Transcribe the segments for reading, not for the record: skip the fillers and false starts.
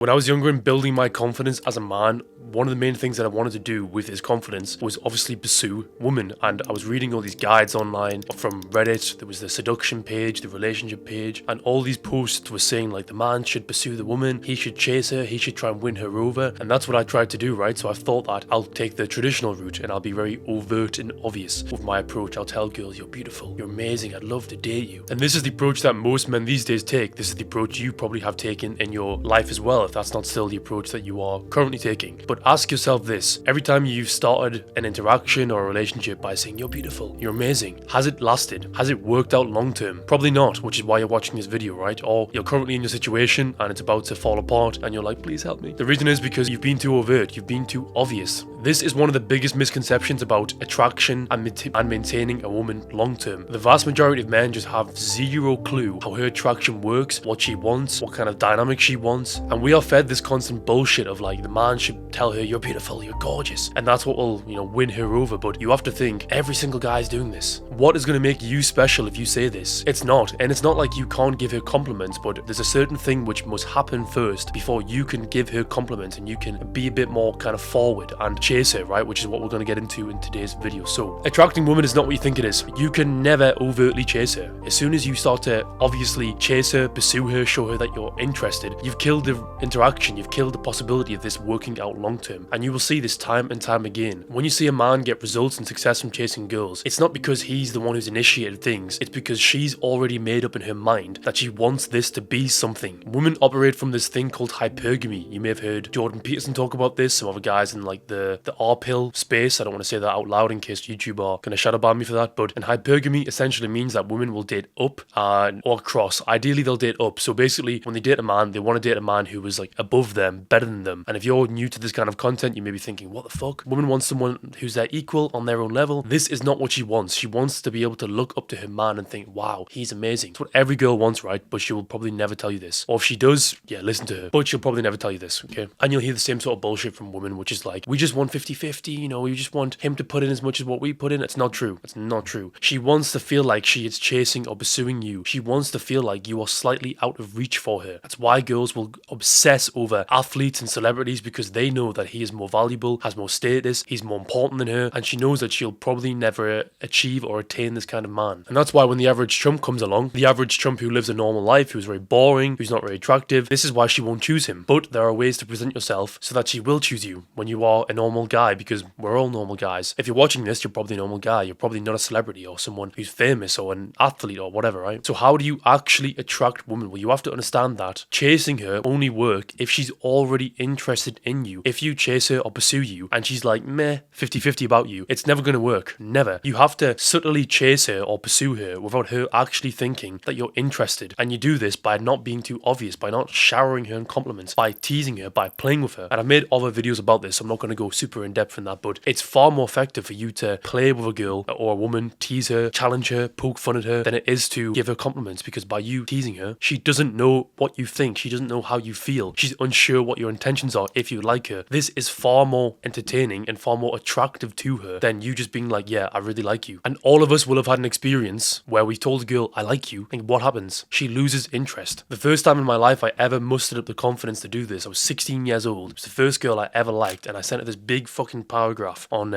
When I was younger and building my confidence as a man, one of the main things that I wanted to do with his confidence was obviously pursue women. And I was reading all these guides online from Reddit. There was the seduction page, the relationship page, and all these posts were saying like the man should pursue the woman, he should chase her, he should try and win her over. And that's what I tried to do, right? So I thought that I'll take the traditional route and I'll be very overt and obvious with my approach. I'll tell girls, you're beautiful, you're amazing, I'd love to date you. And this is the approach that most men these days take. This is the approach you probably have taken in your life as well, if that's not still the approach that you are currently taking. But ask yourself this: every time you've started an interaction or a relationship by saying you're beautiful, you're amazing, has it lasted? Has it worked out long term? Probably not, which is why you're watching this video, right? Or you're currently in your situation and it's about to fall apart and you're like, please help me. The reason is because you've been too overt, you've been too obvious. This is one of the biggest misconceptions about attraction and maintaining a woman long term. The vast majority of men just have zero clue how her attraction works, what she wants, what kind of dynamic she wants, and we are fed this constant bullshit of like the man should tell her you're beautiful, you're gorgeous, and that's what will, win her over. But you have to think every single guy is doing this. What is going to make you special if you say this? It's not. And it's not like you can't give her compliments, but there's a certain thing which must happen first before you can give her compliments and you can be a bit more kind of forward and chase her, right? Which is what we're going to get into in today's video. So attracting women is not what you think it is. You can never overtly chase her. As soon as you start to obviously chase her, pursue her, show her that you're interested, you've killed the interaction, you've killed the possibility of this working out long term. And you will see this time and time again. When you see a man get results and success from chasing girls, it's not because he's the one who's initiated things, it's because she's already made up in her mind that she wants this to be something. Women operate from this thing called hypergamy. You may have heard Jordan Peterson talk about this, some other guys in like the R-pill space. I don't want to say that out loud in case YouTube are going to shadow ban me for that, but hypergamy essentially means that women will date up or cross. Ideally they'll date up. So basically when they date a man, they want to date a man who is like above them, better than them. And if you're new to this kind of content, you may be thinking, what the fuck? Women want someone who's their equal on their own level. This is not what she wants. She wants to be able to look up to her man and think, wow, he's amazing. It's what every girl wants, right? But she will probably never tell you this. Or if she does, yeah, listen to her. But she'll probably never tell you this, okay? And you'll hear the same sort of bullshit from women, which is like, we just want 50-50, we just want him to put in as much as what we put in. It's not true. It's not true. She wants to feel like she is chasing or pursuing you. She wants to feel like you are slightly out of reach for her. That's why girls will obsess over athletes and celebrities, because they know that he is more valuable, has more status, he's more important than her, and she knows that she'll probably never achieve or attain this kind of man. And that's why when the average chump comes along, the average chump who lives a normal life, who's very boring, who's not very attractive, this is why she won't choose him. But there are ways to present yourself so that she will choose you when you are a normal guy, because we're all normal guys. If you're watching this, you're probably a normal guy. You're probably not a celebrity or someone who's famous or an athlete or whatever, right? So how do you actually attract women? Well, you have to understand that chasing her only work if she's already interested in you. If you chase her or pursue you and she's like meh 50-50 about you, it's never going to work. Never. You have to subtly chase her or pursue her without her actually thinking that you're interested. And you do this by not being too obvious, by not showering her in compliments, by teasing her, by playing with her. And I've made other videos about this, so I'm not going to go super in depth in that, but it's far more effective for you to play with a girl or a woman, tease her, challenge her, poke fun at her, than it is to give her compliments, because by you teasing her, she doesn't know what you think. She doesn't know how you feel. She's unsure what your intentions are if you like her. This is far more entertaining and far more attractive to her than you just being like, yeah, I really like you. And all of us will have had an experience where we told a girl, I like you, and what happens? She loses interest. The first time in my life I ever mustered up the confidence to do this, I was 16 years old. It was the first girl I ever liked, and I sent her this big fucking paragraph on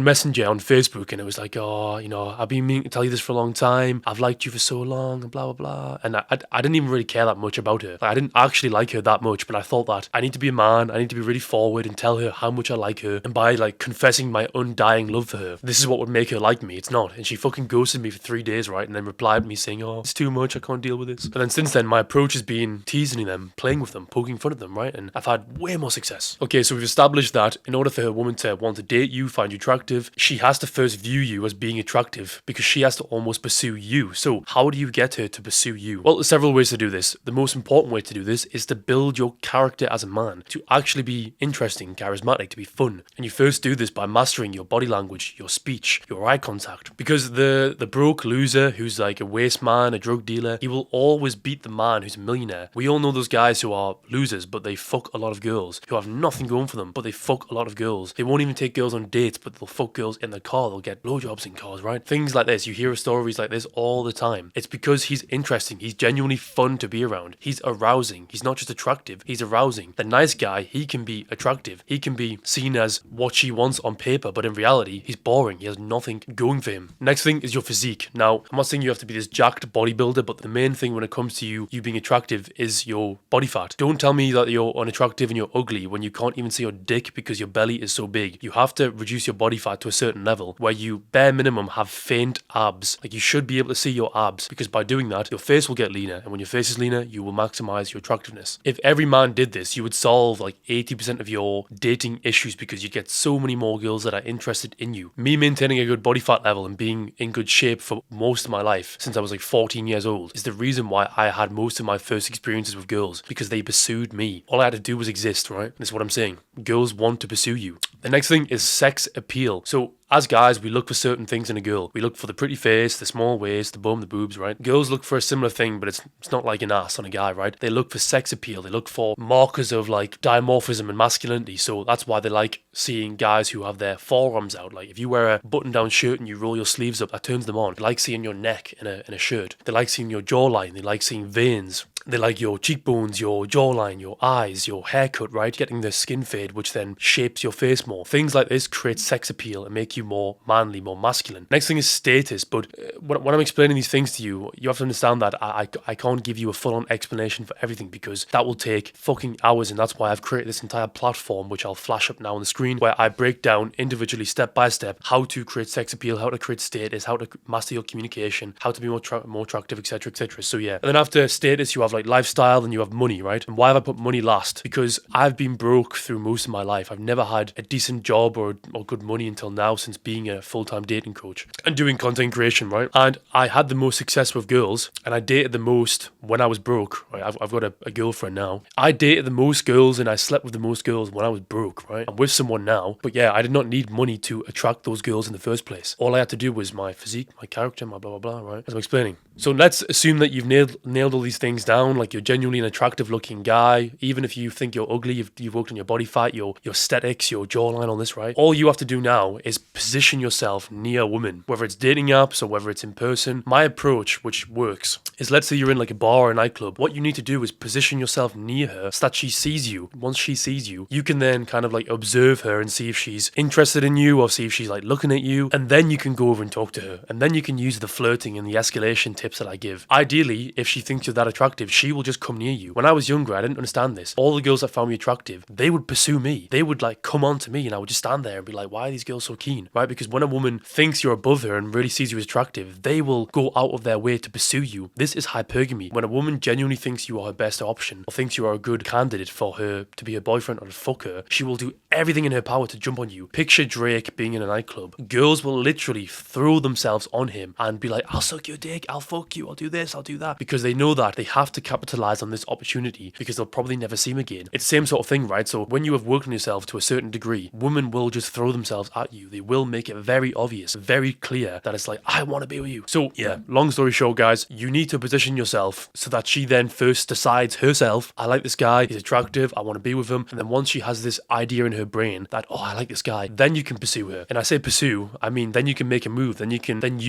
Messenger on Facebook, and it was like, oh, I've been meaning to tell you this for a long time. I've liked you for so long, and blah, blah, blah. And I didn't even really care that much about her. Like, I didn't actually like her that much, but I thought that I need to be a man, I need to be really forward and tell her how much I like her, and by like confessing my undying love for her, this is what would make her like me. It's not. And she fucking ghosted me for 3 days, right? And then replied me saying, oh, it's too much, I can't deal with this. And then since then, my approach has been teasing them, playing with them, poking fun at them, right? And I've had way more success. Okay, so we've established that in order for a woman to want to date you, find you attractive, she has to first view you as being attractive, because she has to almost pursue you. So how do you get her to pursue you? Well, there's several ways to do this. The most important way to do this is to build your character as a man, to actually be interesting, charismatic, to be fun. And you first do this by mastering your body language, your speech, your eye contact. Because the broke loser who's like a waste man, a drug dealer, he will always beat the man who's a millionaire. We all know those guys who are losers, but they fuck a lot of girls, who have nothing going for them, but they fuck a lot of girls. girls. They won't even take girls on dates, but they'll fuck girls in the car. They'll get blowjobs in cars, right? Things like this. You hear stories like this all the time. It's because he's interesting. He's genuinely fun to be around. He's arousing. He's not just attractive. He's arousing. The nice guy, he can be attractive. He can be seen as what she wants on paper, but in reality, he's boring. He has nothing going for him. Next thing is your physique. Now, I'm not saying you have to be this jacked bodybuilder, but the main thing when it comes to you being attractive is your body fat. Don't tell me that you're unattractive and you're ugly when you can't even see your dick because your belly is so big. You have to reduce your body fat to a certain level where you bare minimum have faint abs. Like, you should be able to see your abs, because by doing that, your face will get leaner, and when your face is leaner, you will maximize your attractiveness. If every man did this, you would solve like 80% of your dating issues, because you get so many more girls that are interested in you. Me maintaining a good body fat level and being in good shape for most of my life since I was like 14 years old is the reason why I had most of my first experiences with girls, because they pursued me. All I had to do was exist, right? That's what I'm saying. Girls want to pursue you. The next thing is sex appeal. So as guys, we look for certain things in a girl. We look for the pretty face, the small waist, the bum, the boobs, right? Girls look for a similar thing, but it's not like an ass on a guy, right? They look for sex appeal. They look for markers of like dimorphism and masculinity. So that's why they like seeing guys who have their forearms out. Like if you wear a button-down shirt and you roll your sleeves up, that turns them on. They like seeing your neck in a shirt. They like seeing your jawline. They like seeing veins. They like your cheekbones, your jawline, your eyes, your haircut, right? Getting the skin fade, which then shapes your face more. Things like this create sex appeal and make you more manly, more masculine. Next thing is status. But when I'm explaining these things to you, you have to understand that I can't give you a full-on explanation for everything, because that will take fucking hours. And that's why I've created this entire platform, which I'll flash up now on the screen, where I break down individually, step by step, how to create sex appeal, how to create status, how to master your communication, how to be more attractive, etc., etc. So yeah. And then after status, you have like lifestyle, and you have money, right? And why have I put money last? Because I've been broke through most of my life. I've never had a decent job or good money until now, since being a full-time dating coach and doing content creation, right? And I had the most success with girls, and I dated the most when I was broke, right? I've got a girlfriend now. I dated the most girls and I slept with the most girls when I was broke, right? I'm with someone now, but yeah, I did not need money to attract those girls in the first place. All I had to do was my physique, my character, my blah blah blah, right? As I'm explaining. So let's assume that you've nailed all these things down, like you're genuinely an attractive looking guy. Even if you think you're ugly, you've worked on your body fat, your aesthetics, your jawline, on this, right? All you have to do now is position yourself near a woman, whether it's dating apps or whether it's in person. My approach, which works, is let's say you're in like a bar or a nightclub. What you need to do is position yourself near her so that she sees you. Once she sees you, you can then kind of like observe her and see if she's interested in you, or see if she's like looking at you, and then you can go over and talk to her, and then you can use the flirting and the escalation tips that I give. Ideally, if she thinks you're that attractive, she will just come near you. When I was younger, I didn't understand this. All the girls that found me attractive, they would pursue me. They would like come on to me, and I would just stand there and be like, why are these girls so keen, right? Because when a woman thinks you're above her and really sees you as attractive, they will go out of their way to pursue you. This is hypergamy. When a woman genuinely thinks you are her best option, or thinks you are a good candidate for her to be her boyfriend or to fuck her, she will do everything in her power to jump on you. Picture Drake being in a nightclub. Girls will literally throw themselves on him and be like, I'll suck your dick, I'll fuck you, I'll do this, I'll do that, because they know that they have to capitalize on this opportunity, because they'll probably never see him again. It's the same sort of thing, right? So when you have worked on yourself to a certain degree, women will just throw themselves at you. They will make it very obvious, very clear that it's like, I want to be with you. So yeah, long story short, guys, you need to position yourself so that she then first decides herself, I like this guy, he's attractive, I want to be with him. And then once she has this idea in her brain that, oh, I like this guy, then you can pursue her. And I say pursue, I mean then you can make a move, then you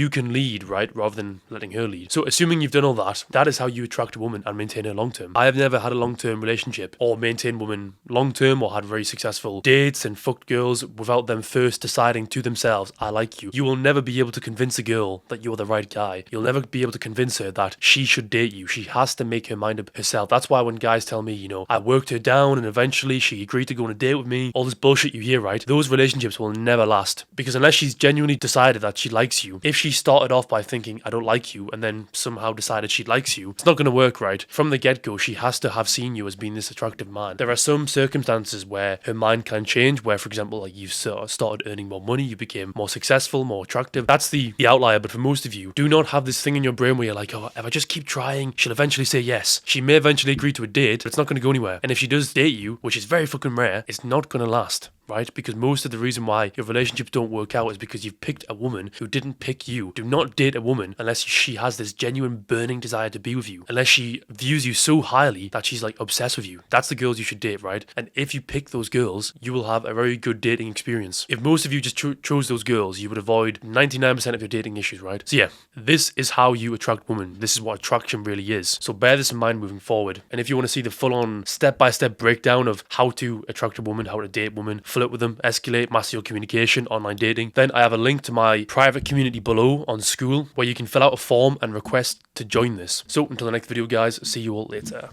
can lead, right? Rather than letting her lead. So assuming you've done all that, that is how you attract a woman and maintain her long term. I have never had a long-term relationship or maintained women long-term, or had very successful dates and fucked girls without them first deciding to themselves, I like you. You will never be able to convince a girl that you're the right guy. You'll never be able to convince her that she should date you. She has to make her mind up herself. That's why when guys tell me, I worked her down and eventually she agreed to go on a date with me, all this bullshit you hear, right? Those relationships will never last, because unless she's genuinely decided that she likes you, if she started off by thinking, I don't like you, and then somehow decided she likes you, it's not going to work, right? From the get-go, she has to have seen you as being this attractive man. There are some circumstances where her mind can change, where, for example, like you've sort of started earning more money, you became more successful, more attractive. That's the outlier, but for most of you, do not have this thing in your brain where you're like, oh, if I just keep trying, she'll eventually say yes. She may eventually agree to a date, but it's not going to go anywhere. And if she does date you, which is very fucking rare, it's not going to last. right? Because most of the reason why your relationships don't work out is because you've picked a woman who didn't pick you. Do not date a woman unless she has this genuine burning desire to be with you, unless she views you so highly that she's like obsessed with you. That's the girls you should date, right? And if you pick those girls, you will have a very good dating experience. If most of you just chose those girls, you would avoid 99% of your dating issues, right? So yeah, this is how you attract women. This is what attraction really is. So bear this in mind moving forward. And if you want to see the full-on step-by-step breakdown of how to attract a woman, how to date women, flirt with them, escalate, master your communication, online dating, then I have a link to my private community below on School where you can fill out a form and request to join this. So until the next video, guys, see you all later.